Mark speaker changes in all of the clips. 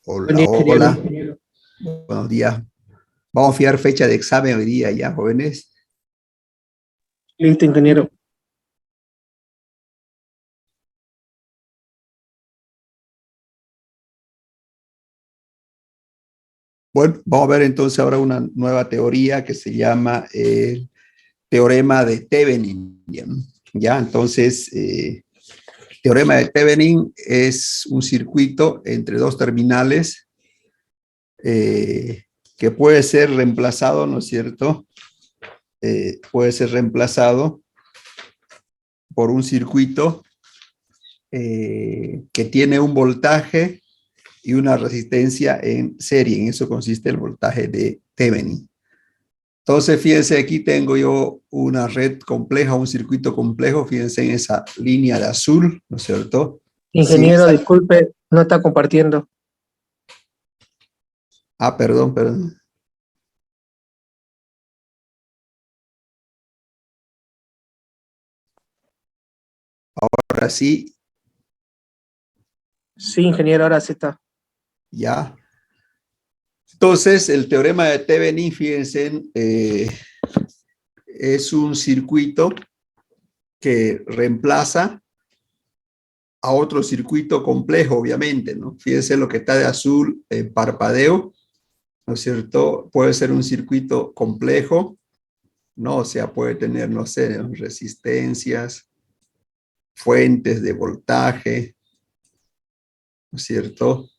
Speaker 1: Hola,
Speaker 2: Buen día, ingeniero.
Speaker 1: hola, buenos días. Vamos a fijar fecha de examen hoy día ya, jóvenes.
Speaker 2: Listo, ingeniero.
Speaker 1: Bueno, vamos a ver entonces ahora una nueva teoría que se llama el teorema de Thevenin. Ya, entonces, el teorema de Thevenin es un circuito entre dos terminales que puede ser reemplazado, ¿no es cierto? Puede ser reemplazado por un circuito que tiene un voltaje y una resistencia en serie. En eso consiste el voltaje de Thevenin. Entonces, fíjense, aquí tengo yo una red compleja, un circuito complejo. Fíjense en esa línea de azul, ¿no es cierto? Si
Speaker 2: Ingeniero,
Speaker 1: esa...
Speaker 2: disculpe, no está compartiendo.
Speaker 1: Perdón. Ahora sí,
Speaker 2: Sí, ingeniero, ahora sí está.
Speaker 1: ya. Entonces, el teorema de Thevenin, fíjense, es un circuito que reemplaza a otro circuito complejo, obviamente, ¿no? Fíjense lo que está de azul, parpadeo, ¿no es cierto? Puede ser un circuito complejo, ¿no? O sea, puede tener, no sé, resistencias, fuentes de voltaje, ¿no es cierto?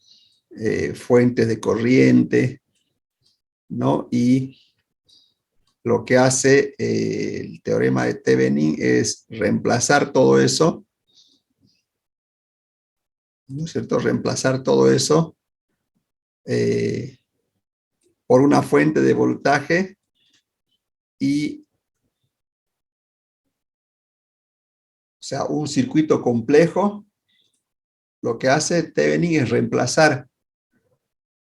Speaker 1: Fuentes de corriente, ¿no? Y lo que hace el teorema de Thevenin es reemplazar todo eso, ¿no es cierto? Reemplazar todo eso eh, por una fuente de voltaje y, o sea, un circuito complejo. Lo que hace Thevenin es reemplazar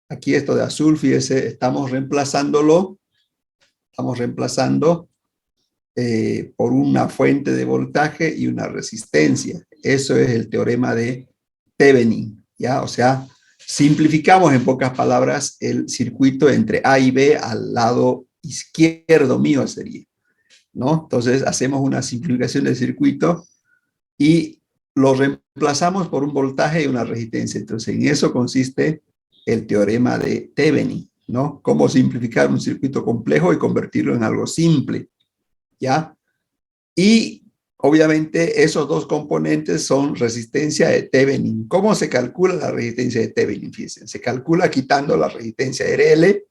Speaker 1: aquí esto de azul, fíjese, estamos reemplazando por una fuente de voltaje y una resistencia. Eso es el teorema de Thevenin, ¿ya? O sea, simplificamos en pocas palabras el circuito entre A y B al lado izquierdo mío sería, ¿no? Entonces hacemos una simplificación del circuito y lo reemplazamos por un voltaje y una resistencia. Entonces en eso consiste el teorema de Thevenin, ¿no? Cómo simplificar un circuito complejo y convertirlo en algo simple, ¿ya? Y obviamente esos dos componentes son resistencia de Thevenin. ¿Cómo se calcula la resistencia de Thevenin? Fíjense, se calcula quitando la resistencia RL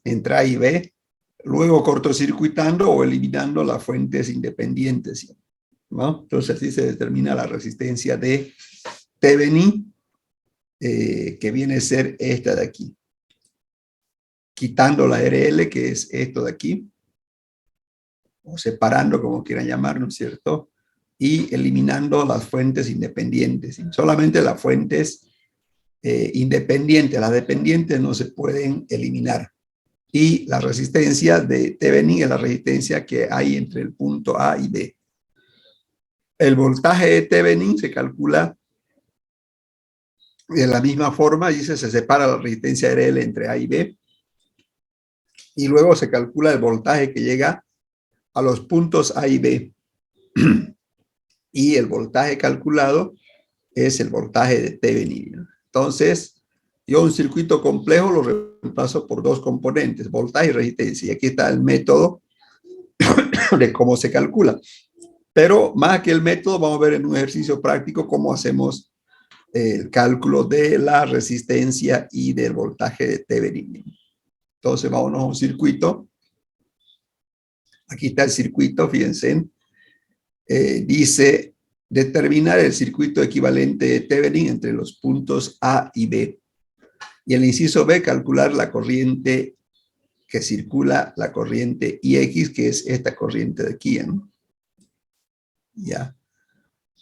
Speaker 1: entre A y B, luego cortocircuitando o eliminando las fuentes independientes, ¿no? Entonces así se determina la resistencia de Thevenin, que viene a ser esta de aquí. Quitando la RL, que es esto de aquí, o separando, como quieran llamar, ¿no es cierto? Y eliminando las fuentes independientes. Solamente las fuentes independientes, las dependientes no se pueden eliminar. Y la resistencia de Thevenin es la resistencia que hay entre el punto A y B. El voltaje de Thevenin se calcula de la misma forma, dice, se separa la resistencia RL entre A y B, y luego se calcula el voltaje que llega a los puntos A y B. Y el voltaje calculado es el voltaje de Thevenin. Entonces, yo un circuito complejo lo reemplazo por dos componentes, voltaje y resistencia. Y aquí está el método de cómo se calcula. Pero más que el método, vamos a ver en un ejercicio práctico cómo hacemos el cálculo de la resistencia y del voltaje de Thevenin. Entonces, vámonos a un circuito. Aquí está el circuito, fíjense. Dice determinar el circuito equivalente de Thevenin entre los puntos A y B. Y el inciso B, calcular la corriente que circula, la corriente IX, que es esta corriente de aquí, ¿no? Ya.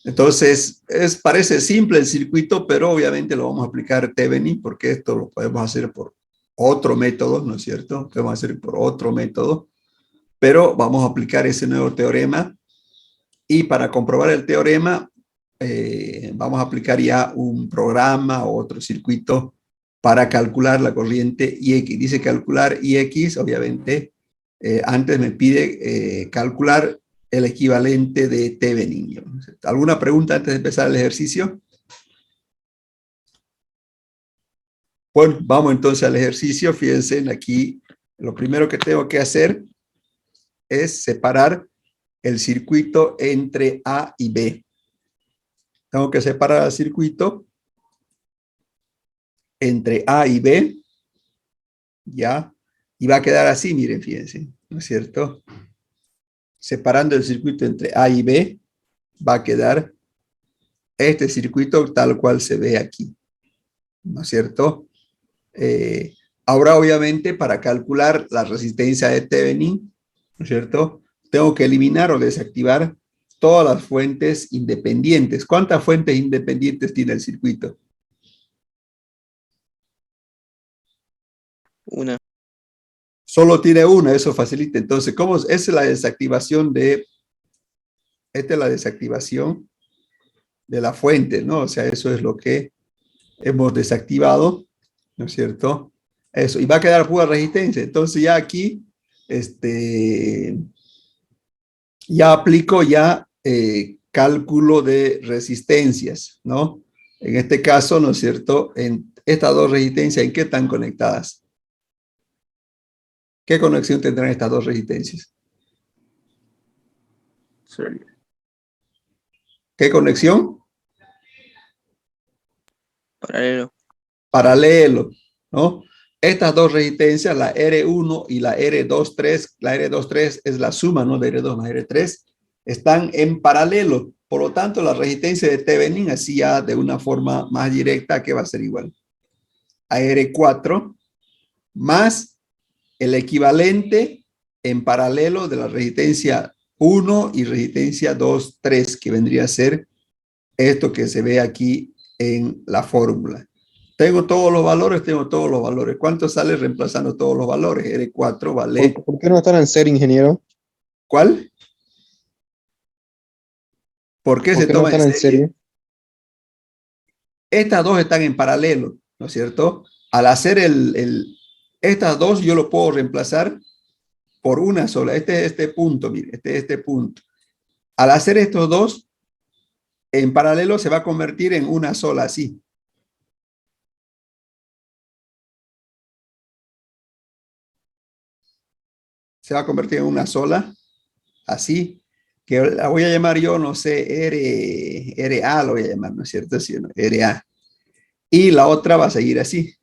Speaker 1: Entonces, parece simple el circuito, pero obviamente lo vamos a aplicar Thevenin, porque esto lo podemos hacer por otro método, ¿no es cierto? Lo podemos hacer por otro método, pero vamos a aplicar ese nuevo teorema. Y para comprobar el teorema, vamos a aplicar ya un programa o otro circuito para calcular la corriente IX. Dice calcular IX, obviamente, antes me pide calcular el equivalente de Thevenin. ¿Alguna pregunta antes de empezar el ejercicio? Bueno, vamos entonces al ejercicio. Fíjense aquí, lo primero que tengo que hacer es separar el circuito entre A y B. Tengo que separar el circuito entre A y B, ¿ya? Y va a quedar así, miren, fíjense, ¿no es cierto? Separando el circuito entre A y B, va a quedar este circuito tal cual se ve aquí, ¿no es cierto? Ahora, obviamente, para calcular la resistencia de Thevenin, ¿no es cierto? Tengo que eliminar o desactivar todas las fuentes independientes. ¿Cuántas fuentes independientes tiene el circuito?
Speaker 3: Una.
Speaker 1: Solo tiene una, eso facilita. Entonces, ¿cómo es? Esta es la desactivación de la fuente, ¿no? O sea, eso es lo que hemos desactivado, ¿no es cierto? Eso, y va a quedar pura resistencia. Entonces ya aquí, ya aplico ya cálculo de resistencias, ¿no? En este caso, ¿no es cierto? En estas dos resistencias, ¿en qué están conectadas? ¿Qué conexión tendrán estas dos resistencias? ¿Qué conexión?
Speaker 3: Paralelo.
Speaker 1: Paralelo, ¿no? Estas dos resistencias, la R1 y la R23, la R23 es la suma, ¿no? De R2 más R3, están en paralelo. Por lo tanto, la resistencia de Thevenin, así ya de una forma más directa, que va a ser igual a R4 más el equivalente en paralelo de la resistencia 1 y resistencia 2, 3, que vendría a ser esto que se ve aquí en la fórmula. Tengo todos los valores, tengo todos los valores. ¿Cuánto sale reemplazando todos los valores? R4 vale.
Speaker 4: ¿Por qué no están en serie, ingeniero?
Speaker 1: ¿Cuál? ¿Por qué
Speaker 4: ¿Por
Speaker 1: se
Speaker 4: qué no
Speaker 1: toma
Speaker 4: están en serie?
Speaker 1: Estas dos están en paralelo, ¿no es cierto? Al hacer estas dos yo lo puedo reemplazar por una sola. Este punto, mire, este punto. Al hacer estos dos en paralelo se va a convertir en una sola así. Se va a convertir en una sola así, que la voy a llamar yo, no sé, RA lo voy a llamar, ¿no es cierto? Sí, ¿no? RA. Y la otra va a seguir así,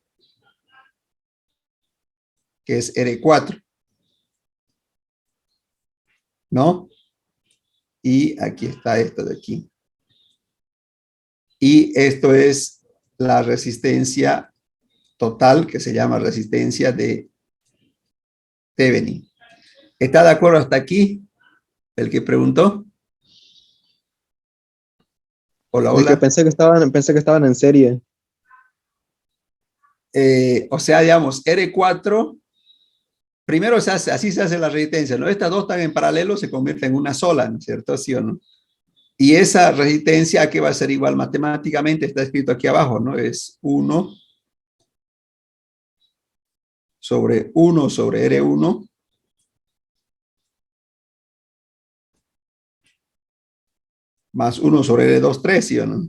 Speaker 1: que es R4, ¿no? Y aquí está esto de aquí. Y esto es la resistencia total, que se llama resistencia de Thevenin. ¿Está de acuerdo hasta aquí? El que preguntó. Hola,
Speaker 4: Es que
Speaker 1: hola.
Speaker 4: pensé que estaban en serie.
Speaker 1: O sea, digamos, R4, primero se hace, así se hace la resistencia, ¿no? Estas dos están en paralelo, se convierten en una sola, ¿no es cierto? ¿Sí o no? Y esa resistencia que va a ser igual matemáticamente, está escrito aquí abajo, ¿no? Es 1 sobre R1 más 1 sobre R2, 3, ¿sí o no?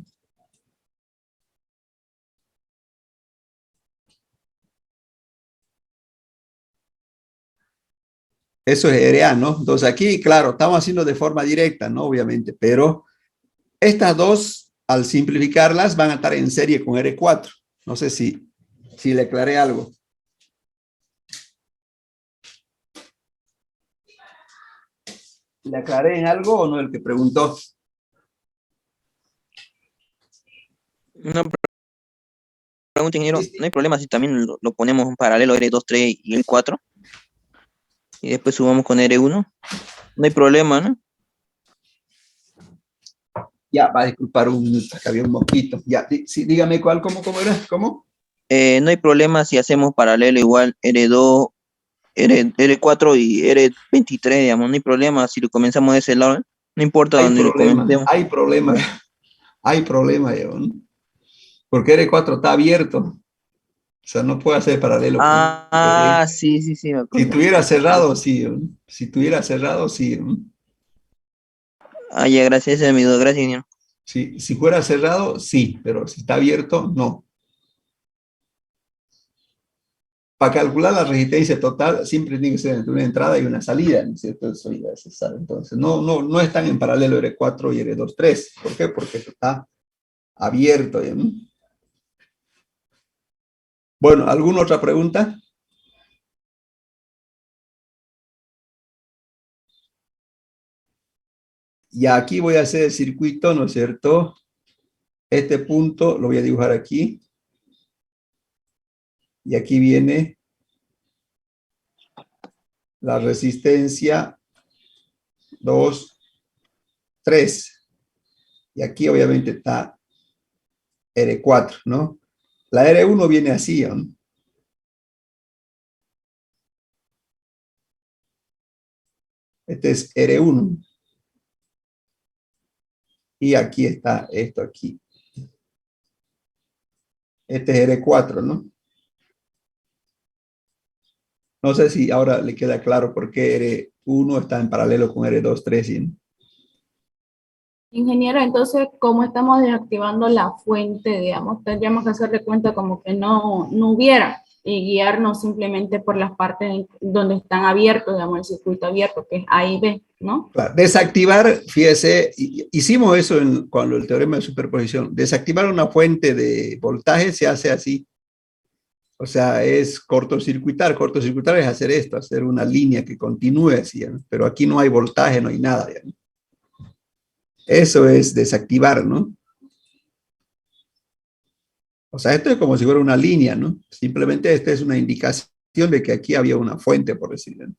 Speaker 1: Eso es RA, ¿no? Entonces aquí, claro, estamos haciendo de forma directa, ¿no? Obviamente, pero estas dos, al simplificarlas, van a estar en serie con R4. No sé si le aclaré algo. ¿Le aclaré en algo o no el que preguntó?
Speaker 3: Una pregunta, ingeniero. ¿No hay problema si también lo ponemos en paralelo R2, 3 y el 4? Y después subamos con R1. No hay problema, ¿no?
Speaker 1: Ya, va a disculpar que había un mosquito. Ya, sí, dígame cómo era, ¿cómo?
Speaker 3: No hay problema si hacemos paralelo igual R2, R4 y R23, digamos. No hay problema si lo comenzamos de ese lado. No importa
Speaker 1: Hay
Speaker 3: donde lo
Speaker 1: problema,
Speaker 3: comencemos.
Speaker 1: hay problema. hay problema, ¿no? Porque R4 está abierto. O sea, no puede hacer paralelo con R.
Speaker 3: Sí, sí, sí, me
Speaker 1: Si
Speaker 3: acuerdo.
Speaker 1: tuviera cerrado, sí. ¿No? Si tuviera cerrado, sí. ¿No?
Speaker 3: Ya, gracias, ese es mi duda, gracias, ingeniero.
Speaker 1: Si fuera cerrado, sí, pero si está abierto, no. Para calcular la resistencia total, siempre tiene que ser entre una entrada y una salida, ¿no es cierto? Eso ya se sabe. Entonces, no están en paralelo R4 y R23. ¿Por qué? Porque está abierto. ¿No? Bueno, ¿alguna otra pregunta? Y aquí voy a hacer el circuito, ¿no es cierto? Este punto lo voy a dibujar aquí. Y aquí viene la resistencia 2, 3. Y aquí obviamente está R4, ¿no? La R1 viene así, ¿no? Este es R1. Y aquí está esto aquí. Este es R4, ¿no? No sé si ahora le queda claro por qué R1 está en paralelo con R2, 3. ¿No?
Speaker 5: Ingeniero, entonces, ¿cómo estamos desactivando la fuente, digamos? Tendríamos que hacerle cuenta como que no hubiera y guiarnos simplemente por las partes donde están abiertos, digamos, el circuito abierto, que es A y B, ¿no?
Speaker 1: Claro, desactivar, fíjese, hicimos eso cuando el teorema de superposición. Desactivar una fuente de voltaje se hace así. O sea, es cortocircuitar. Cortocircuitar es hacer esto, hacer una línea que continúe así, ¿no? Pero aquí no hay voltaje, no hay nada. ¿No? Eso es desactivar, ¿no? O sea, esto es como si fuera una línea, ¿no? Simplemente esta es una indicación de que aquí había una fuente, por decirlo. ¿No?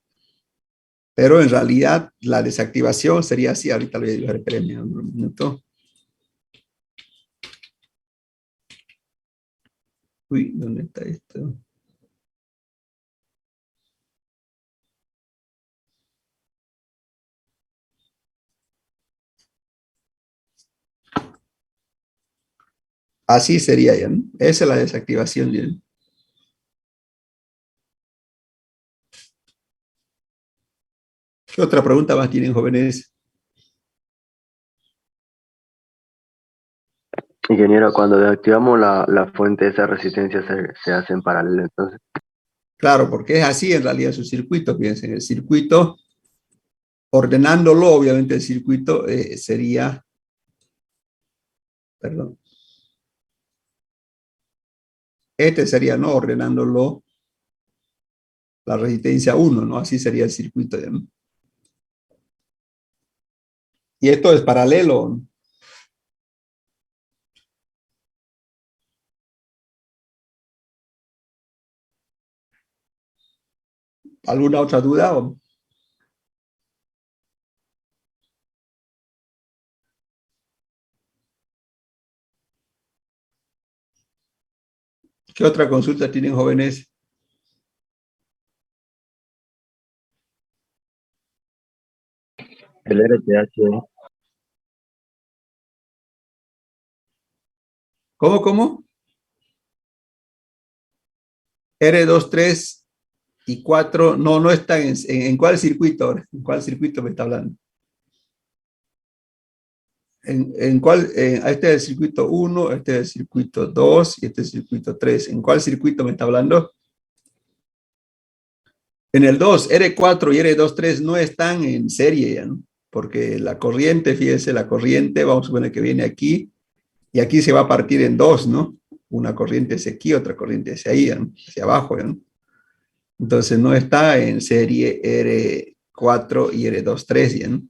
Speaker 1: Pero en realidad la desactivación sería así. Ahorita lo voy a dibujar, espérenme un minuto. Uy, ¿dónde está esto? Así sería ya, ¿no? Esa es la desactivación. ¿Ya? ¿Qué otra pregunta más tienen, jóvenes?
Speaker 6: Ingeniero, cuando desactivamos la fuente, esa resistencia se hace en paralelo, entonces.
Speaker 1: Claro, porque es así en realidad su circuito. Fíjense, en el circuito, ordenándolo, obviamente el circuito sería, perdón, este sería, ¿no? Ordenándolo la resistencia 1, ¿no? Así sería el circuito. ¿No? Y esto es paralelo. ¿No? ¿Alguna otra duda? ¿Qué otra consulta tienen, jóvenes?
Speaker 6: El RTH,
Speaker 1: ¿Cómo? R2, 3 y 4, no están en cuál circuito ahora? ¿En cuál circuito me está hablando? ¿En cuál? Este es el circuito 1, este es el circuito 2 y este es el circuito 3. ¿En cuál circuito me está hablando? En el 2, R4 y R23 no están en serie ya, ¿no? Porque la corriente, fíjense, la corriente, vamos a suponer que viene aquí y aquí se va a partir en dos, ¿no? Una corriente hacia aquí, otra corriente hacia ahí, ¿no? Hacia abajo, ¿no? Entonces no está en serie R4 y R23, ¿ya? ¿No?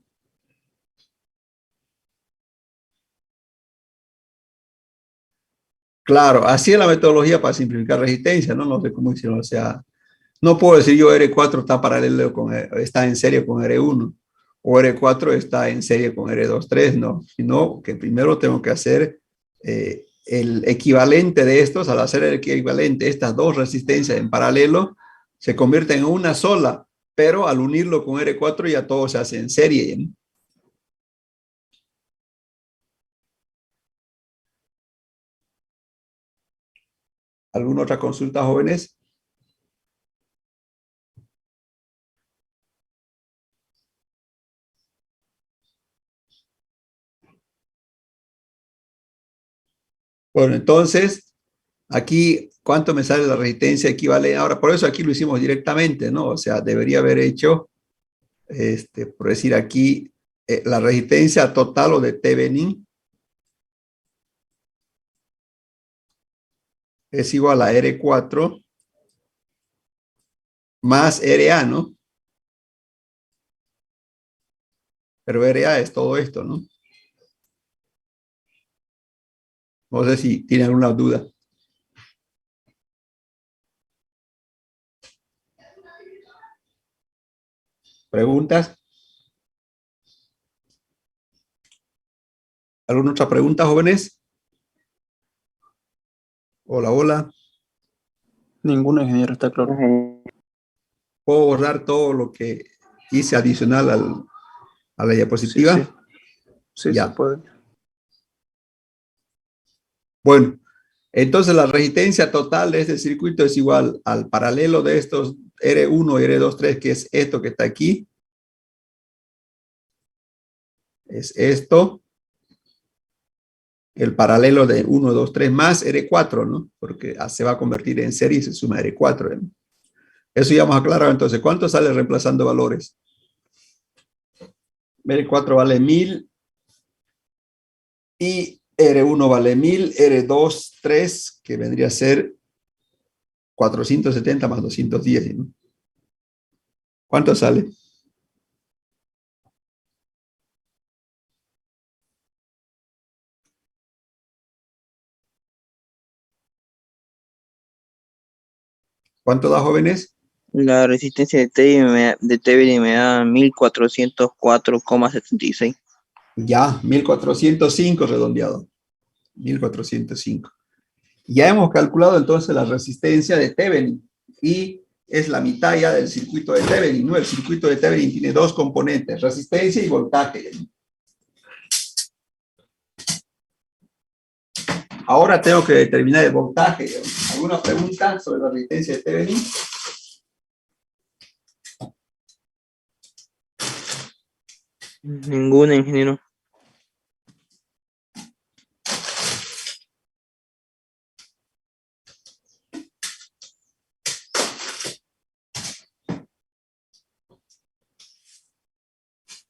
Speaker 1: Claro, así es la metodología para simplificar resistencia, ¿no? No sé cómo hicieron, o sea, no puedo decir yo R4 está paralelo está en serie con R1 o R4 está en serie con R23, no, sino que primero tengo que hacer el equivalente de estos. Al hacer el equivalente, estas dos resistencias en paralelo se convierten en una sola, pero al unirlo con R4 ya todo se hace en serie. ¿No? ¿Alguna otra consulta, jóvenes? Bueno, entonces, aquí, ¿cuánto me sale la resistencia equivalente? Ahora, por eso aquí lo hicimos directamente, ¿no? O sea, debería haber hecho, por decir aquí, la resistencia total o de Thevenin es igual a R4 más RA, ¿no? Pero RA es todo esto, ¿no? No sé si tienen alguna duda. ¿Preguntas? ¿Alguna otra pregunta, jóvenes? Hola, hola.
Speaker 2: Ninguno, ingeniero, está claro.
Speaker 1: ¿Puedo borrar todo lo que hice adicional a la diapositiva?
Speaker 2: Sí, sí. Sí,
Speaker 1: Ya.
Speaker 2: se puede.
Speaker 1: Bueno, entonces la resistencia total de este circuito es igual al paralelo de estos R1 y R23, que es esto que está aquí. Es esto. El paralelo de 1, 2, 3 más R4, ¿no? Porque se va a convertir en serie y se suma R4, ¿no? Eso ya hemos aclarado. Entonces, ¿cuánto sale reemplazando valores? R4 vale 1000 y R1 vale 1000, R2, 3, que vendría a ser 470 más 210, ¿no? ¿Cuánto sale? ¿Cuánto da, jóvenes?
Speaker 3: La resistencia de Thevenin me da 1404,76.
Speaker 1: Ya, 1405 redondeado. 1405. Ya hemos calculado entonces la resistencia de Thevenin y es la mitad ya del circuito de Thevenin, ¿no? El circuito de Thevenin tiene dos componentes, resistencia y voltaje. Ahora tengo que determinar el voltaje. ¿Alguna pregunta sobre la resistencia de Thevenin?
Speaker 3: Ninguna, ingeniero.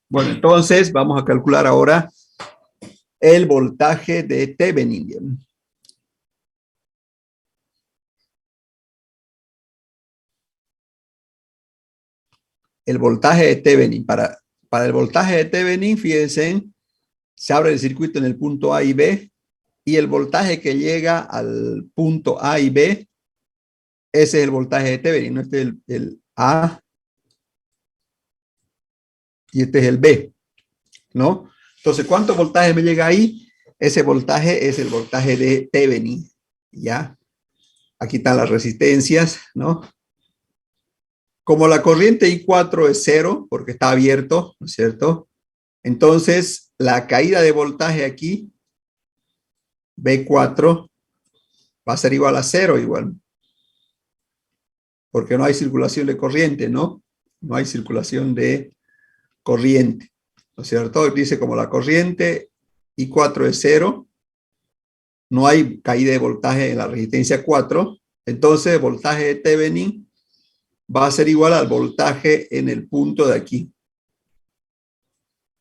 Speaker 1: Bueno, entonces vamos a calcular ahora el voltaje de Thevenin. El voltaje de Thevenin. Para el voltaje de Thevenin, fíjense, se abre el circuito en el punto A y B y el voltaje que llega al punto A y B, ese es el voltaje de Thevenin, ¿no? Este es el A y este es el B, ¿no? Entonces, ¿cuánto voltaje me llega ahí? Ese voltaje es el voltaje de Thevenin, ¿ya? Aquí están las resistencias, ¿no? Como la corriente I4 es cero, porque está abierto, ¿no es cierto? Entonces, la caída de voltaje aquí, B4, va a ser igual a cero igual. Porque no hay circulación de corriente, ¿no? No hay circulación de corriente, ¿no es cierto? Dice como la corriente I4 es cero, no hay caída de voltaje en la resistencia 4, entonces el voltaje de Thevenin va a ser igual al voltaje en el punto de aquí.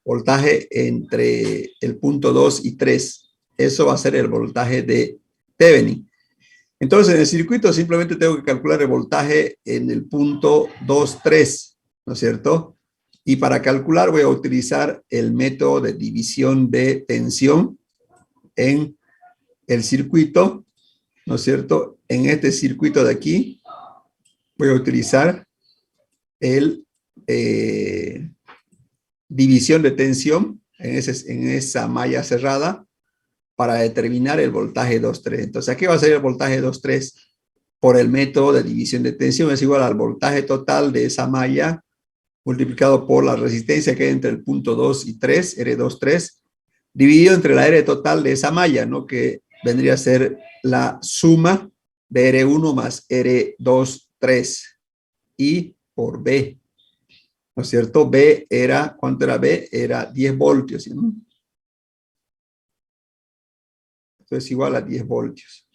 Speaker 1: Voltaje entre el punto 2 y 3. Eso va a ser el voltaje de Thevenin. Entonces, en el circuito simplemente tengo que calcular el voltaje en el punto 2, 3, ¿no es cierto? Y para calcular voy a utilizar el método de división de tensión en el circuito, ¿no es cierto? En este circuito de aquí voy a utilizar el división de tensión en esa malla cerrada para determinar el voltaje 2,3. Entonces, aquí va a ser el voltaje 2,3 por el método de división de tensión. Es igual al voltaje total de esa malla multiplicado por la resistencia que hay entre el punto 2 y 3, R23, dividido entre la R total de esa malla, ¿no? Que vendría a ser la suma de R1 más R2, 3, I por B, ¿no es cierto? B era, ¿cuánto era B? Era 10 voltios, ¿sí? Esto es igual a 10 voltios.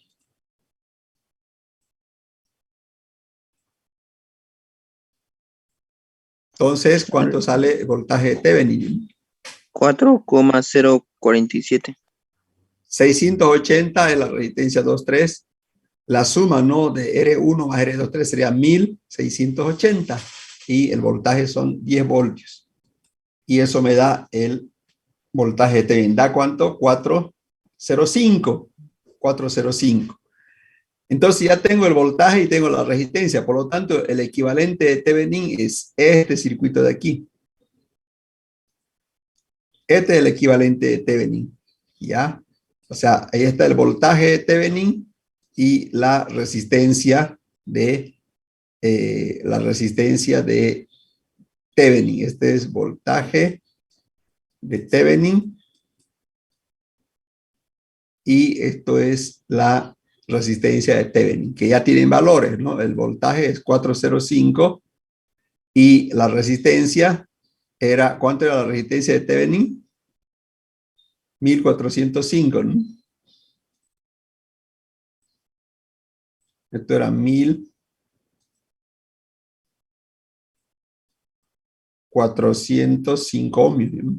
Speaker 1: Entonces, ¿cuánto sale el voltaje de Thevenin?
Speaker 3: 4,047.
Speaker 1: 680 es la resistencia 2,3. La suma, ¿no?, de R1 más R2, 3 sería 1680 y el voltaje son 10 voltios. Y eso me da el voltaje de Thevenin. ¿Da cuánto? 405. 405. Entonces ya tengo el voltaje y tengo la resistencia. Por lo tanto, el equivalente de Thevenin es este circuito de aquí. Este es el equivalente de Thevenin. ¿Ya? O sea, ahí está el voltaje de Thevenin y la resistencia de Thevenin. Este es voltaje de Thevenin y esto es la resistencia de Thevenin, que ya tienen valores, ¿no? El voltaje es 405 y la resistencia era, ¿cuánto era la resistencia de Thevenin? 1405, ¿no? Esto era 1405 ohmios, ¿no?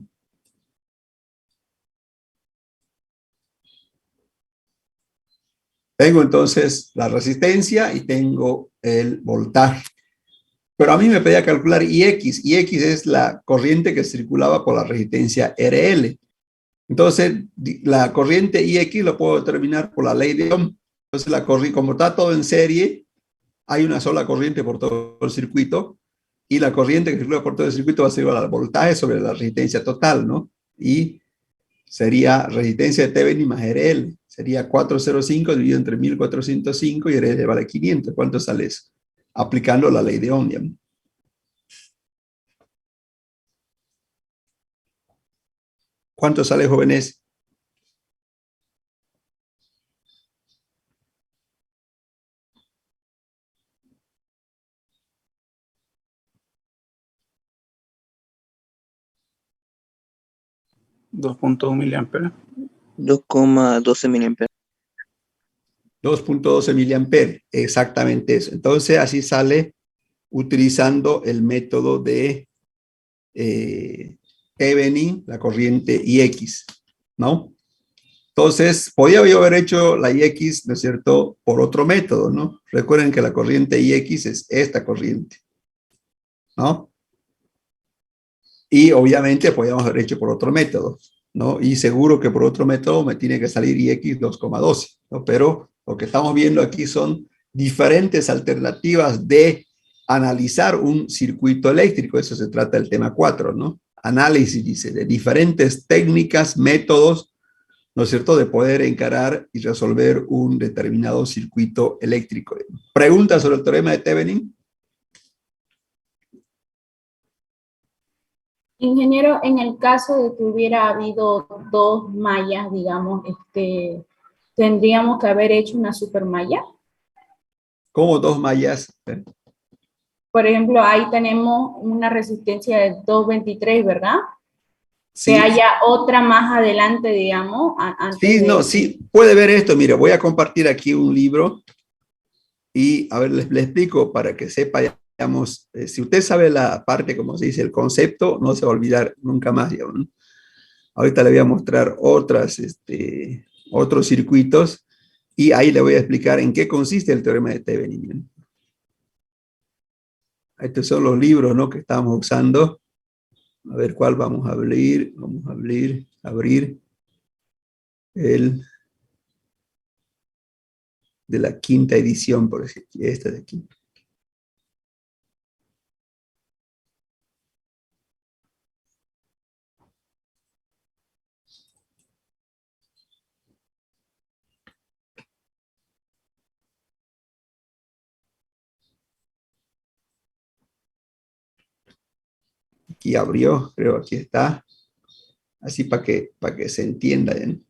Speaker 1: Tengo entonces la resistencia y tengo el voltaje. Pero a mí me pedía calcular IX. IX es la corriente que circulaba por la resistencia RL. Entonces, la corriente IX lo puedo determinar por la ley de Ohm. Entonces, como está todo en serie, hay una sola corriente por todo el circuito y la corriente que circula por todo el circuito va a ser igual al voltaje sobre la resistencia total, ¿no? Y sería resistencia de Thevenin más RL. Sería 405 dividido entre 1405 y RL vale 500. ¿Cuánto sale eso? Aplicando la ley de Ohm. ¿Cuánto sale, jóvenes?
Speaker 2: $2.1 miliamperes.
Speaker 3: 2,12 miliamperes.
Speaker 1: 2,12 miliamperes, exactamente eso. Entonces, así sale utilizando el método de Thevenin, la corriente IX, ¿no? Entonces, podía yo haber hecho la IX, ¿no es cierto?, por otro método, ¿no? Recuerden que la corriente IX es esta corriente, ¿no? Y obviamente podíamos haber hecho por otro método, ¿no? Y seguro que por otro método me tiene que salir IX 2,12, ¿no? Pero lo que estamos viendo aquí son diferentes alternativas de analizar un circuito eléctrico. Eso se trata del tema 4, ¿no? Análisis, dice, de diferentes técnicas, métodos, ¿no es cierto?, de poder encarar y resolver un determinado circuito eléctrico. ¿Preguntas sobre el teorema de Thevenin?
Speaker 5: Ingeniero, en el caso de que hubiera habido dos mallas, digamos, tendríamos que haber hecho una supermalla.
Speaker 1: ¿Cómo dos mallas?
Speaker 5: Por ejemplo, ahí tenemos una resistencia de 223, ¿verdad?
Speaker 1: Sí.
Speaker 5: Que haya otra más adelante, digamos, antes
Speaker 1: Sí,
Speaker 5: de...
Speaker 1: no, sí, puede ver esto. Mire, voy a compartir aquí un libro y, a ver, les explico para que sepa, digamos, si usted sabe la parte, como se dice, el concepto, no se va a olvidar nunca más, digamos, ¿no? Ahorita le voy a mostrar otros circuitos y ahí le voy a explicar en qué consiste el teorema de Thevenin. Estos son los libros, ¿no?, que estamos usando. A ver cuál vamos a abrir. Vamos a abrir el de la quinta edición, por decir, esta de aquí. Aquí abrió, creo, aquí está. Así para que se entienda, ¿eh?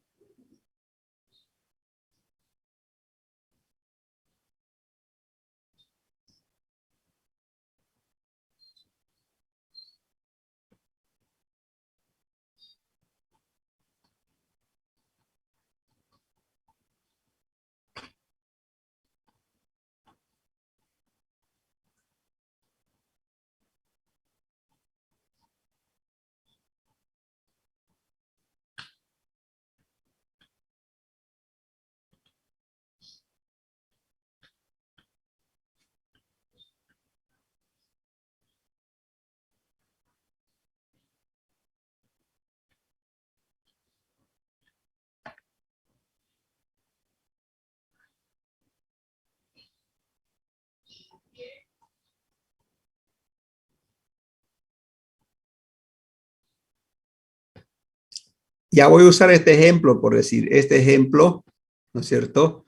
Speaker 1: Ya voy a usar este ejemplo, por decir, este ejemplo, ¿no es cierto?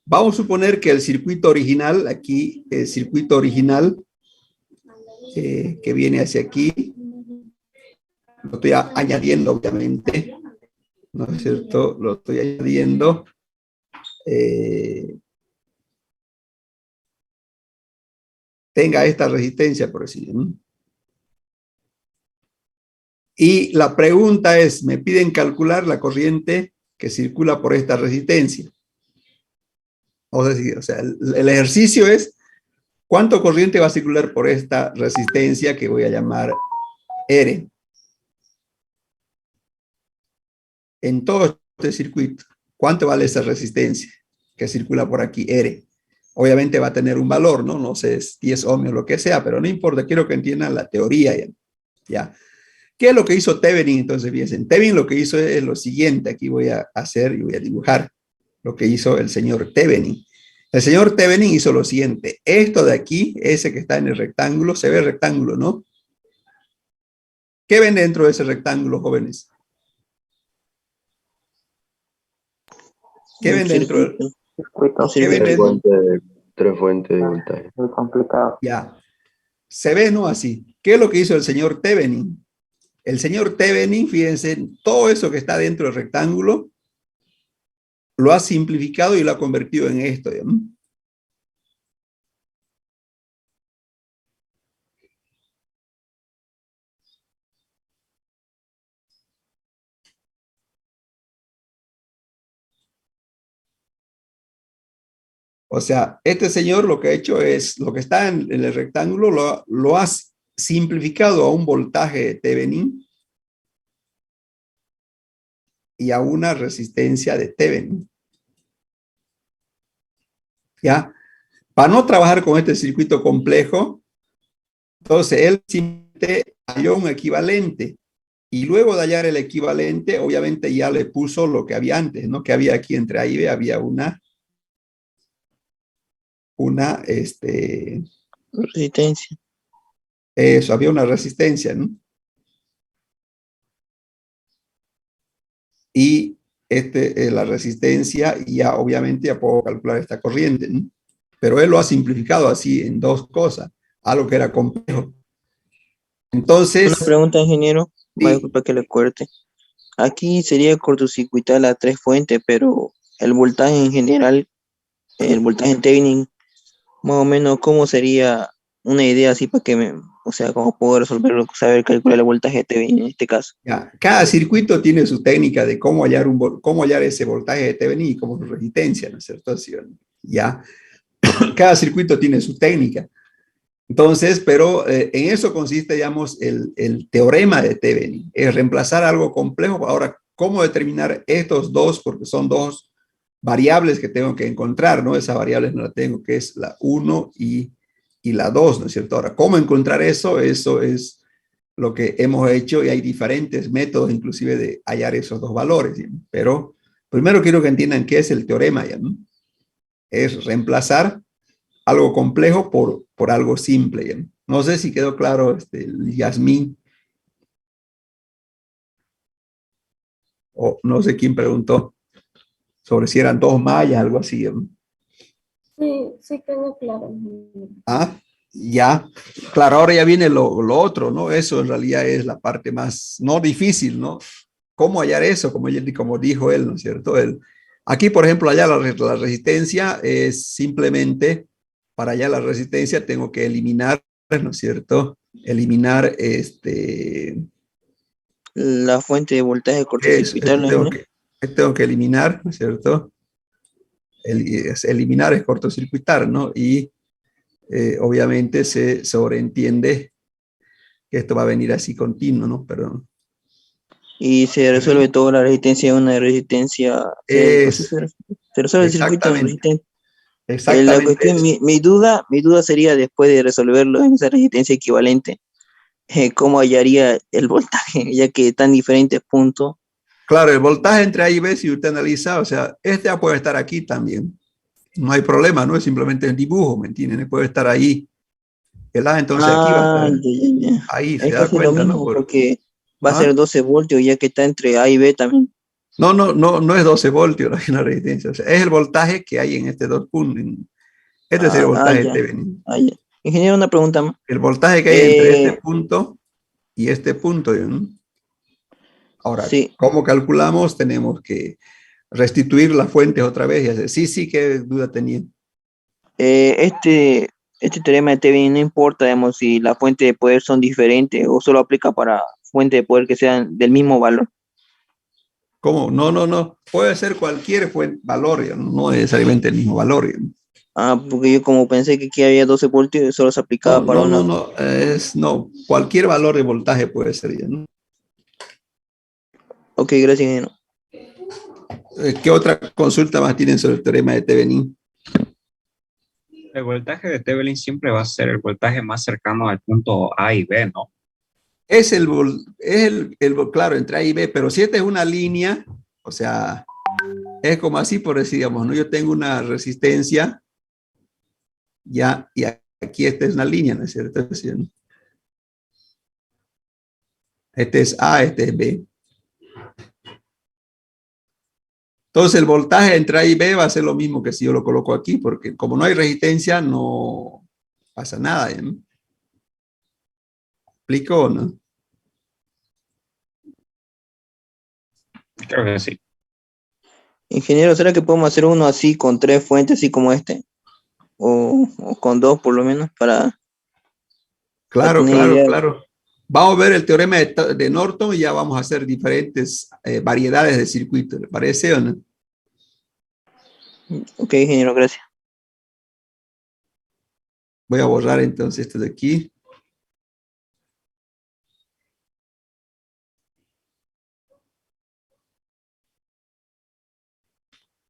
Speaker 1: Vamos a suponer que el circuito original, aquí, el circuito original que viene hacia aquí, lo estoy añadiendo, obviamente, ¿no es cierto? Lo estoy añadiendo. Tenga esta resistencia, por decir, ¿no? Y la pregunta es, me piden calcular la corriente que circula por esta resistencia. O sea, el ejercicio es, ¿cuánto corriente va a circular por esta resistencia que voy a llamar R? En todo este circuito, ¿cuánto vale esa resistencia que circula por aquí, R? Obviamente va a tener un valor, ¿no? No sé, es 10 ohmios o lo que sea, pero no importa, quiero que entiendan la teoría, ¿ya? ¿Qué es lo que hizo Thevenin? Entonces, fíjense, Thevenin lo que hizo es lo siguiente, aquí voy a hacer y voy a dibujar lo que hizo el señor Thevenin. El señor Thevenin hizo lo siguiente, esto de aquí, ese que está en el rectángulo, se ve el rectángulo, ¿no? ¿Qué ven dentro de ese rectángulo, jóvenes? ¿Qué ven dentro del
Speaker 2: Circuito.
Speaker 1: ¿Qué ven dentro?
Speaker 6: Tres fuentes de voltaje.
Speaker 2: Muy complicado.
Speaker 1: Ya, se ve, ¿no? Así. ¿Qué es lo que hizo el señor Thevenin? El señor Thevenin, fíjense, todo eso que está dentro del rectángulo, lo ha simplificado y lo ha convertido en esto, ¿no? O sea, este señor lo que ha hecho es, lo que está en el rectángulo, lo ha simplificado a un voltaje de Thevenin y a una resistencia de Thevenin. ¿Ya? Para no trabajar con este circuito complejo, entonces él simplemente halló un equivalente. Y luego de hallar el equivalente, obviamente ya le puso lo que había antes, ¿no? Que había aquí entre A y B, había una
Speaker 3: Resistencia.
Speaker 1: eso, había una resistencia, ¿no? Y la resistencia, y ya obviamente ya puedo calcular esta corriente, ¿no? Pero él lo ha simplificado así en dos cosas, algo que era complejo. Entonces,
Speaker 3: Una pregunta, ingeniero.
Speaker 1: sí,
Speaker 3: Disculpa que le corte. Aquí sería cortocircuitar las tres fuentes, pero el voltaje en general, el voltaje en Thevenin, más o menos, ¿cómo sería una idea así para que o sea, cómo puedo resolverlo, saber calcular el voltaje de Thevenin en este caso?
Speaker 1: ya, cada circuito tiene su técnica de cómo hallar, cómo hallar ese voltaje de Thevenin y cómo su resistencia, ¿no es cierto? Así, ya, cada circuito tiene su técnica. Entonces, pero en eso consiste, digamos, el teorema de Thevenin, es reemplazar algo complejo. Ahora, ¿cómo determinar estos dos? Porque son dos variables que tengo que encontrar, ¿no? Esas variables no las tengo, que es la 1 y la 2, ¿no es cierto? Ahora, ¿cómo encontrar eso? Eso es lo que hemos hecho y hay diferentes métodos, inclusive, de hallar esos dos valores, ¿sí? Pero primero quiero que entiendan qué es el teorema, ¿ya? ¿No? Es reemplazar algo complejo por algo simple, ¿ya? No sé si quedó claro, Yasmín, o no sé quién preguntó sobre si eran dos mallas, algo así, ¿ya?
Speaker 5: Sí, sí quedó claro.
Speaker 1: Ah, ya, claro, ahora ya viene lo otro, ¿no? Eso en realidad es la parte más, no difícil, ¿no? ¿Cómo hallar eso? Como dijo él, ¿no es cierto? Aquí, por ejemplo, hallar la resistencia es simplemente, para hallar la resistencia tengo que eliminar, ¿no es cierto? Eliminar
Speaker 3: La fuente de voltaje cortocircuitarla, ingeniero.
Speaker 1: tengo que eliminar, ¿no es cierto? Eliminar es cortocircuitar, ¿no? Y obviamente se sobreentiende que esto va a venir así continuo, ¿no? Pero
Speaker 3: Y se resuelve toda la resistencia de una resistencia, pues,
Speaker 1: es
Speaker 3: se resuelve el circuito de
Speaker 1: exactamente,
Speaker 3: resistencia. La
Speaker 1: exactamente
Speaker 3: cuestión,
Speaker 1: eso.
Speaker 3: mi duda sería después de resolverlo en esa resistencia equivalente, cómo hallaría el voltaje, ya que tan diferentes puntos.
Speaker 1: Claro, el voltaje entre A y B, si usted analiza, o sea, ya puede estar aquí también. No hay problema, ¿no? Es simplemente el dibujo, ¿me entienden? Puede estar ahí. El A entonces aquí va a
Speaker 3: Ah,
Speaker 1: estar
Speaker 3: ya, ya, ya.
Speaker 1: ahí, se
Speaker 3: Es
Speaker 1: da
Speaker 3: casi lo
Speaker 1: cuenta, ¿no?
Speaker 3: mismo porque Va a
Speaker 1: ¿Ah?
Speaker 3: ser 12 voltios, ya que está entre A y B también.
Speaker 1: No es 12 voltios la resistencia, o sea, es el voltaje que hay en este dos puntos. Este es el voltaje
Speaker 3: Ya.
Speaker 1: Thevenin.
Speaker 3: Ya. Ingeniero, una pregunta más.
Speaker 1: El voltaje que hay entre este
Speaker 3: Eh,
Speaker 1: punto y este punto, ¿no? Ahora,
Speaker 3: sí,
Speaker 1: ¿cómo calculamos? Tenemos que restituir las fuentes otra vez y hacer, sí, qué duda tenía.
Speaker 3: este teorema de Thevenin no importa, digamos, si las fuentes de poder son diferentes o solo aplica para fuentes de poder que sean del mismo valor.
Speaker 1: ¿Cómo? No. Puede ser cualquier valor, ¿ya? No necesariamente el mismo valor, ¿ya?
Speaker 3: Porque yo como pensé que aquí había 12 voltios y solo se aplicaba para una.
Speaker 1: No. Cualquier valor de voltaje puede ser, ¿ya? ¿No?
Speaker 3: Ok, gracias, ingeniero.
Speaker 1: ¿Qué otra consulta más tienen sobre el teorema de Thevenin?
Speaker 7: El voltaje de Thevenin siempre va a ser el voltaje más cercano al punto A y B, ¿no?
Speaker 1: Es claro, entre A y B, pero si esta es una línea, o sea, es como así por decir, digamos, ¿no? Yo tengo una resistencia, ya, y aquí esta es una línea, ¿no es cierto? Este es A, este es B. Entonces el voltaje entre A y B va a ser lo mismo que si yo lo coloco aquí, porque como no hay resistencia, no pasa nada, ¿eh? ¿Me explico o no?
Speaker 7: Creo que sí.
Speaker 3: Ingeniero, ¿será que podemos hacer uno así con 3 fuentes, así como este? O con 2 por lo menos, para
Speaker 1: Claro,
Speaker 3: tener
Speaker 1: claro,
Speaker 3: idea.
Speaker 1: claro. Vamos a ver el teorema de Norton y ya vamos a hacer diferentes variedades de circuitos. ¿Le parece o no?
Speaker 3: Ok, ingeniero, gracias.
Speaker 1: Voy a borrar entonces esto de aquí.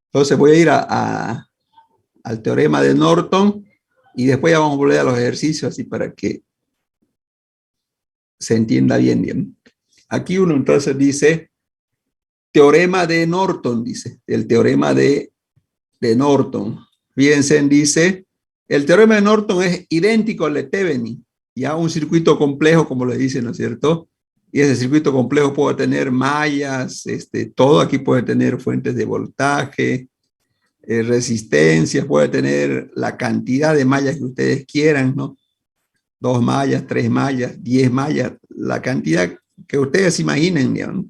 Speaker 1: Entonces voy a ir al teorema de Norton y después ya vamos a volver a los ejercicios así para que se entienda bien. Aquí uno entonces dice teorema de Norton, dice, el teorema de Norton. Fíjense, dice, el teorema de Norton es idéntico al de Thevenin, ya un circuito complejo, como le dicen, ¿no es cierto? Y ese circuito complejo puede tener mallas, todo aquí puede tener fuentes de voltaje, resistencias, puede tener la cantidad de mallas que ustedes quieran, ¿no? 2 mallas, 3 mallas, 10 mallas, la cantidad que ustedes imaginen, ¿no?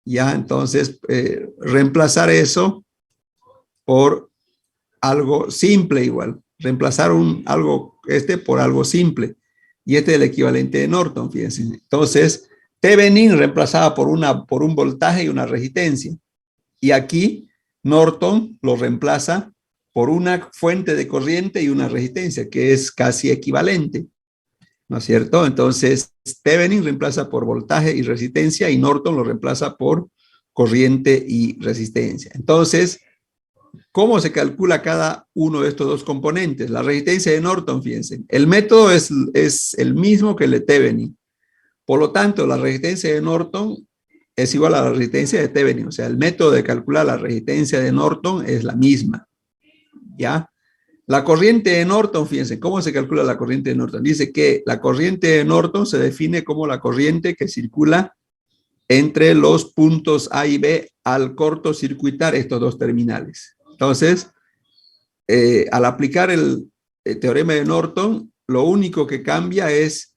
Speaker 1: Ya, entonces, reemplazar eso por algo simple igual, reemplazar algo por algo simple. Y este es el equivalente de Norton, fíjense. Entonces, Thevenin reemplazaba por un voltaje y una resistencia. Y aquí Norton lo reemplaza por una fuente de corriente y una resistencia, que es casi equivalente, ¿no es cierto? Entonces, Thevenin reemplaza por voltaje y resistencia y Norton lo reemplaza por corriente y resistencia. Entonces, ¿cómo se calcula cada uno de estos dos componentes? La resistencia de Norton, fíjense, el método es el mismo que el de Thevenin. Por lo tanto, la resistencia de Norton es igual a la resistencia de Thevenin. O sea, el método de calcular la resistencia de Norton es la misma. ¿Ya? La corriente de Norton, fíjense, ¿cómo se calcula la corriente de Norton? Dice que la corriente de Norton se define como la corriente que circula entre los puntos A y B al cortocircuitar estos dos terminales. Entonces, al aplicar el teorema de Norton, lo único que cambia es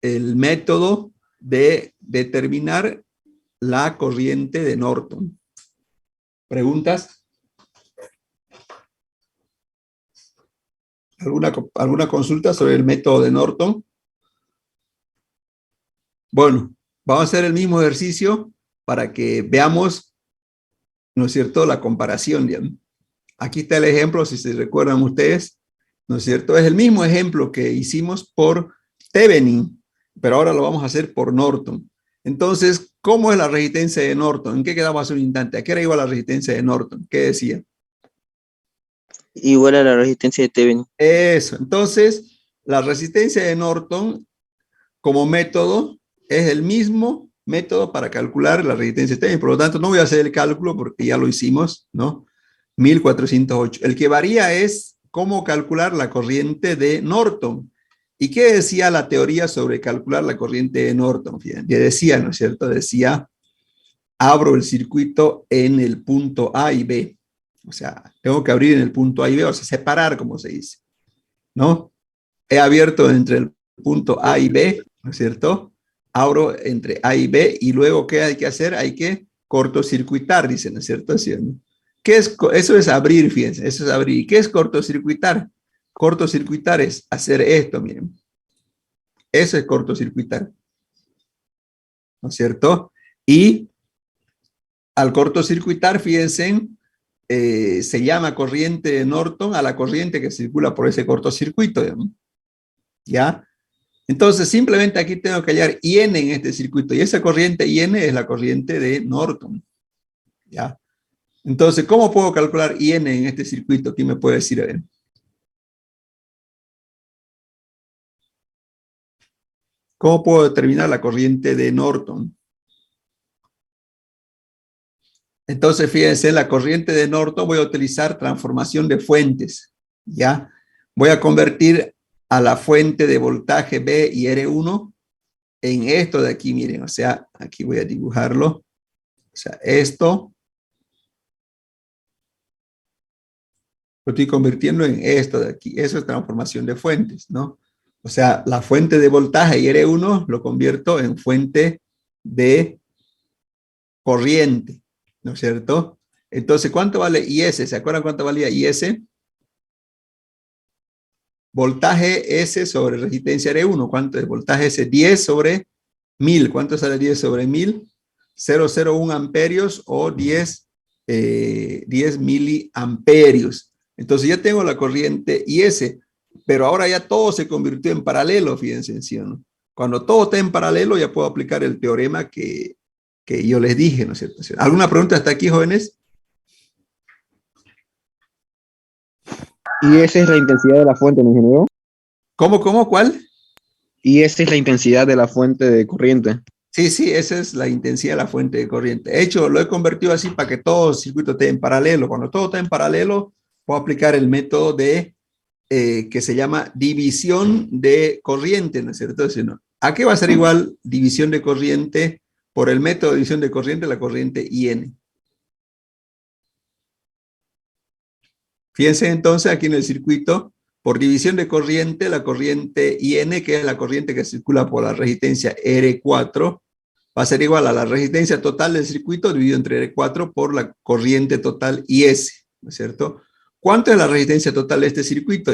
Speaker 1: el método de determinar la corriente de Norton. ¿Preguntas? ¿Alguna consulta sobre el método de Norton? Bueno, vamos a hacer el mismo ejercicio para que veamos, ¿no es cierto?, la comparación. ¿Ya? Aquí está el ejemplo, si se recuerdan ustedes, ¿no es cierto? Es el mismo ejemplo que hicimos por Thevenin, pero ahora lo vamos a hacer por Norton. Entonces, ¿cómo es la resistencia de Norton? ¿En qué quedamos hace un instante? ¿A qué era igual la resistencia de Norton? ¿Qué decía?
Speaker 3: Igual a la resistencia de Thevenin.
Speaker 1: Eso. Entonces, la resistencia de Norton como método es el mismo método para calcular la resistencia de Thevenin. Por lo tanto, no voy a hacer el cálculo porque ya lo hicimos, ¿no? 1408. El que varía es cómo calcular la corriente de Norton. ¿Y qué decía la teoría sobre calcular la corriente de Norton? Fíjense, decía, ¿no es cierto? Decía, abro el circuito en el punto A y B. O sea, tengo que abrir en el punto A y B, o sea, separar, como se dice, ¿no? He abierto entre el punto A y B, ¿no es cierto? Abro entre A y B y luego, ¿qué hay que hacer? Hay que cortocircuitar, dicen, ¿no es cierto? ¿Sí? ¿Qué es? Eso es abrir, fíjense, eso es abrir. ¿Y qué es cortocircuitar? Cortocircuitar es hacer esto, miren. Eso es cortocircuitar, ¿no es cierto? Y al cortocircuitar, fíjense, se llama corriente de Norton a la corriente que circula por ese cortocircuito, ¿ya? Entonces, simplemente aquí tengo que hallar IN en este circuito, y esa corriente IN es la corriente de Norton, ¿ya? Entonces, ¿cómo puedo calcular IN en este circuito? ¿Quién me puede decir? A ver. ¿Cómo puedo determinar la corriente de Norton? Entonces, fíjense, la corriente de Norton voy a utilizar transformación de fuentes, ¿ya? Voy a convertir a la fuente de voltaje B y R1 en esto de aquí, miren, o sea, aquí voy a dibujarlo. O sea, esto lo estoy convirtiendo en esto de aquí. Eso es transformación de fuentes, ¿no? O sea, la fuente de voltaje R1 lo convierto en fuente de corriente, ¿no es cierto? Entonces, ¿cuánto vale IS? ¿Se acuerdan cuánto valía IS? Voltaje S sobre resistencia R1. ¿Cuánto es? Voltaje S, 10 sobre 1000. ¿Cuánto sale 10 sobre 1000? 0,01 amperios o 10 miliamperios. Entonces ya tengo la corriente IS, pero ahora ya todo se convirtió en paralelo, fíjense, ¿sí o no? Cuando todo está en paralelo ya puedo aplicar el teorema que yo les dije, ¿no es cierto? ¿Alguna pregunta hasta aquí, jóvenes?
Speaker 4: Y esa es la intensidad de la fuente, ¿no, ingeniero?
Speaker 1: ¿Cómo, cuál?
Speaker 4: Y esa es la intensidad de la fuente de corriente.
Speaker 1: Sí, esa es la intensidad de la fuente de corriente. De hecho, lo he convertido así para que todo el circuito esté en paralelo. Cuando todo está en paralelo, puedo aplicar el método de que se llama división de corriente, ¿no es cierto? ¿A qué va a ser igual división de corriente por el método de división de corriente, la corriente IN? Fíjense entonces aquí en el circuito, por división de corriente, la corriente IN, que es la corriente que circula por la resistencia R4, va a ser igual a la resistencia total del circuito dividido entre R4 por la corriente total IS, ¿no es cierto? ¿Cuánto es la resistencia total de este circuito?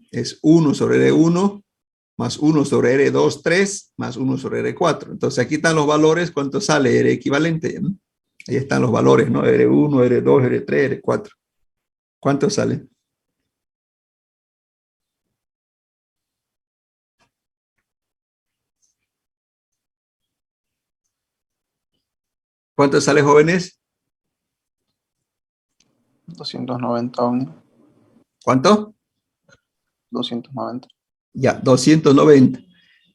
Speaker 1: Es 1 sobre R1 más 1 sobre R2, 3, más 1 sobre R4. Entonces aquí están los valores, ¿cuánto sale? R equivalente, ¿no? Ahí están los valores, ¿no? R1, R2, R3, R4. ¿Cuánto sale? ¿Cuánto sale, jóvenes?
Speaker 2: 290 ohms.
Speaker 1: ¿Cuánto?
Speaker 2: 290.
Speaker 1: Ya, 290.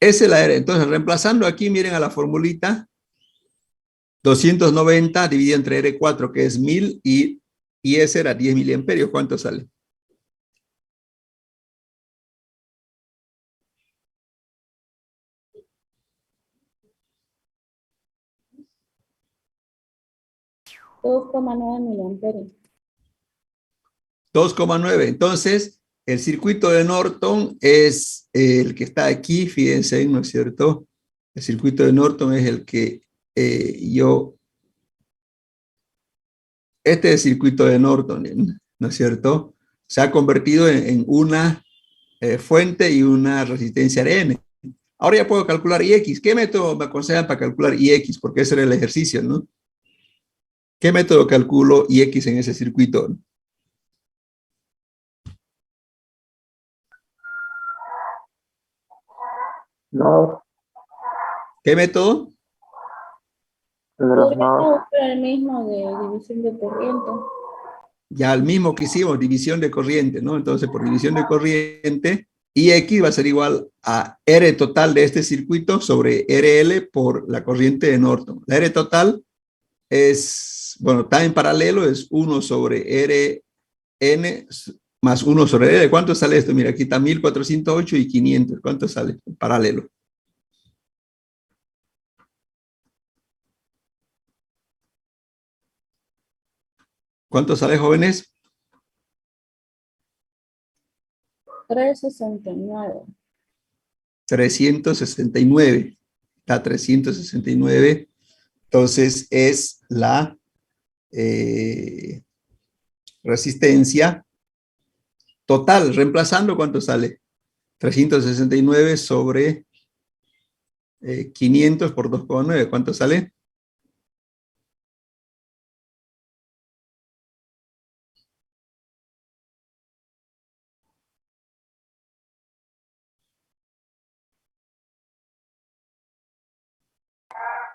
Speaker 1: Esa es la R. Entonces, reemplazando aquí, miren a la formulita. 290 dividido entre R4, que es 1000, y ese era 10 miliamperios. ¿Cuánto sale?
Speaker 5: $2,9 miliamperios.
Speaker 1: 2,9. Entonces, el circuito de Norton es el que está aquí, fíjense, ¿no es cierto? El circuito de Norton es el que este es el circuito de Norton, ¿no es cierto? Se ha convertido en una fuente y una resistencia N. Ahora ya puedo calcular IX. ¿Qué método me aconsejan para calcular IX? Porque ese era el ejercicio, ¿no? ¿Qué método calculo IX en ese circuito?
Speaker 6: No,
Speaker 1: ¿Qué método?
Speaker 6: el de los
Speaker 5: Podríamos
Speaker 6: nodos.
Speaker 5: buscar el mismo de división de corriente.
Speaker 1: Ya el mismo que hicimos, división de corriente, ¿no? Entonces, por división de corriente, IX va a ser igual a R total de este circuito sobre RL por la corriente de Norton. La R total es, bueno, está en paralelo, es 1 sobre RN más 1 sobre L. ¿Cuánto sale esto? Mira, aquí está 1408 y 500. ¿Cuánto sale? Paralelo. ¿Cuánto sale, jóvenes?
Speaker 5: 369.
Speaker 1: 369. Está 369. Entonces es la resistencia total. Reemplazando, ¿cuánto sale? 369 sobre 500 por 2,9. ¿Cuánto sale?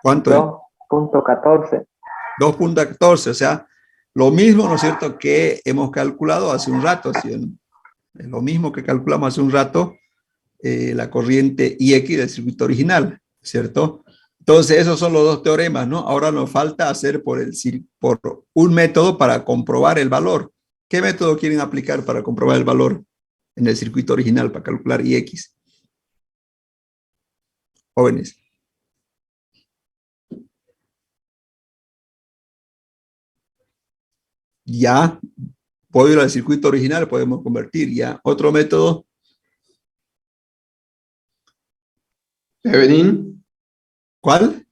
Speaker 1: ¿Cuánto es?
Speaker 6: 2.14.
Speaker 1: 2,14, o sea, lo mismo, ¿no es cierto?, que hemos calculado hace un rato, ¿sí o no? Es lo mismo que calculamos hace un rato, la corriente IX del circuito original, ¿cierto? Entonces, esos son los dos teoremas, ¿no? Ahora nos falta hacer por un método para comprobar el valor. ¿Qué método quieren aplicar para comprobar el valor en el circuito original para calcular IX? Jóvenes. Ya, puedo ir al circuito original, podemos convertir ya. Otro método.
Speaker 8: Thevenin,
Speaker 1: ¿Cuál?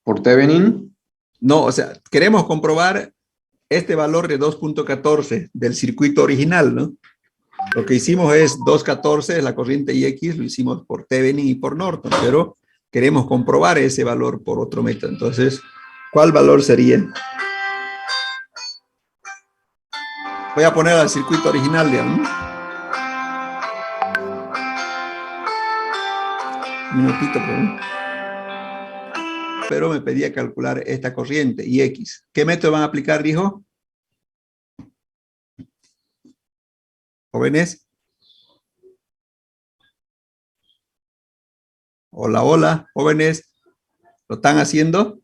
Speaker 8: por Thevenin.
Speaker 1: No, o sea, queremos comprobar este valor de 2,14 del circuito original, ¿no? Lo que hicimos es 2,14, es la corriente IX, lo hicimos por Thevenin y por Norton, pero queremos comprobar ese valor por otro método. Entonces, ¿cuál valor sería? Voy a poner al circuito original, digamos, ¿no? Un minutito, por favor. Pero me pedía calcular esta corriente, IX. ¿Qué método van a aplicar, dijo? Jóvenes. Hola, hola, jóvenes. ¿Lo están haciendo?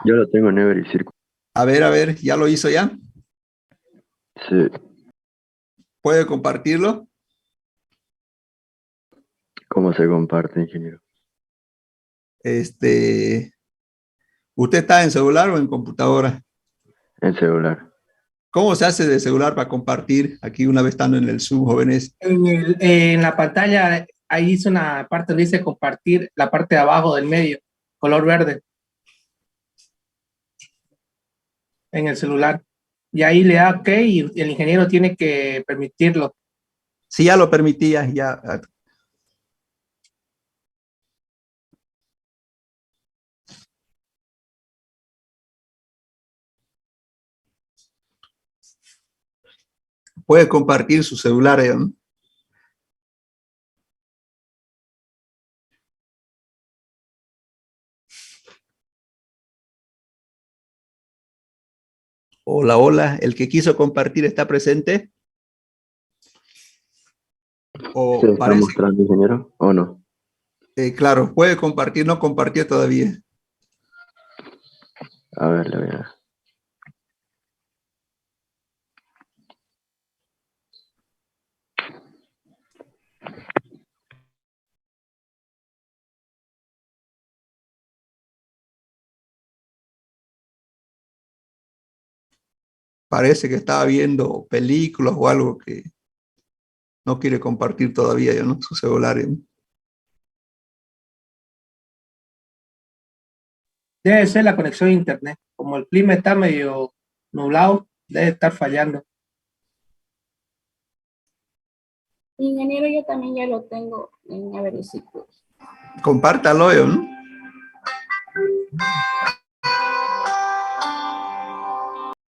Speaker 6: Yo lo tengo en Every Circuit.
Speaker 1: A ver, ¿ya lo hizo ya?
Speaker 6: Sí.
Speaker 1: ¿Puede compartirlo?
Speaker 6: ¿Cómo se comparte, ingeniero?
Speaker 1: ¿Usted está en celular o en computadora?
Speaker 6: En celular.
Speaker 1: ¿Cómo se hace de celular para compartir? Aquí una vez estando en el Zoom, jóvenes.
Speaker 9: En la pantalla, ahí hice una parte donde dice compartir, la parte de abajo del medio, color verde, en el celular. Y ahí le da OK y el ingeniero tiene que permitirlo.
Speaker 1: Sí, ya lo permitía, ya. Puede compartir su celular, ¿no? Hola, hola. ¿El que quiso compartir está presente? ¿O
Speaker 6: ¿Se está
Speaker 1: parece?
Speaker 6: mostrando, ingeniero, o no?
Speaker 1: Claro, puede compartir, no compartió todavía.
Speaker 6: A ver, le voy a...
Speaker 1: Parece que estaba viendo películas o algo que no quiere compartir todavía, ¿no? Su celular. ¿No?
Speaker 9: Debe ser la conexión a internet. Como el clima está medio nublado, debe estar fallando.
Speaker 5: Ingeniero, yo también ya lo tengo en Every Circuit.
Speaker 1: Compártalo, ¿no?